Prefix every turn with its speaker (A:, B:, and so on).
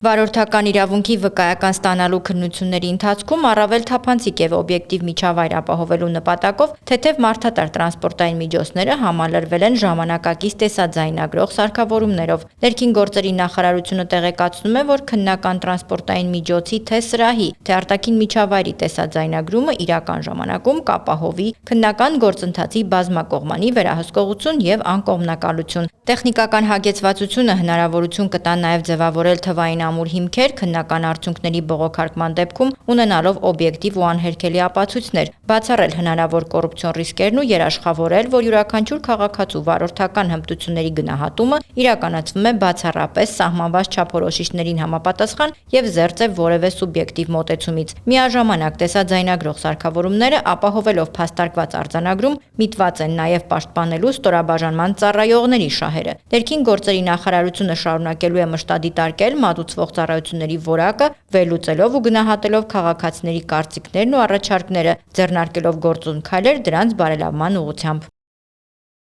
A: Վարորդական իրավունքի վկայական ստանալու քննությունների ընթացքում առավել թափանցիկ եւ օբյեկտիվ միջավայր ապահովելու նպատակով թեթև մարդատար տրանսպորտային միջոցները համալրվել են ժամանակակից տեսաձայնագրող սարքավորումներով։ Ներքին գործերի նախարարությունը տեղեկացնում է, որ քննական տրանսպորտային միջոցի թե սրահի, թե արտաքին միջավայրի տեսաձայնագրումը իրական ժամանակում կապահովի քննական գործընթացի բազմակողմանի վերահսկողություն եւ անկողմնակալություն։ Տեխնիկական հագեցվածությունը հնարավորություն կտա նաեւ ձևավորել թվային ամուր հիմքեր քննական արդյունքների բողոքարկման դեպքում ունենալով օբյեկտիվ ու անհերքելի ապացույցներ, բացառել հնարավոր կոռուպցիոն ռիսկերն ու երաշխավորել, որ յուրաքանչյուր քաղաքացու վարորդական հմտությունների գնահատումը իրականացվում է բացառապես սահմանված չափորոշիչներին համապատասխան եւ զերծ է որևէ սուբյեկտիվ մոտեցումից։ Միաժամանակ տեսաձայնագրող սարքավորումները ապահովելով փաստարկված արձանագրում միտված են նաեւ պաշտպանելու ստորաբաժանման ծառայողների շահերը։ Ներքին գործերի նախարարությունը շարունակելու է մշտադիտարկել մատուցվող ծառայությունների որակը, վերլուծելով ու գնահատելով քաղաքացիների կարծիքներն ու առաջարկները, ձեռնարկելով գործուն քայլեր դրանց բարելավման ուղղությամբ։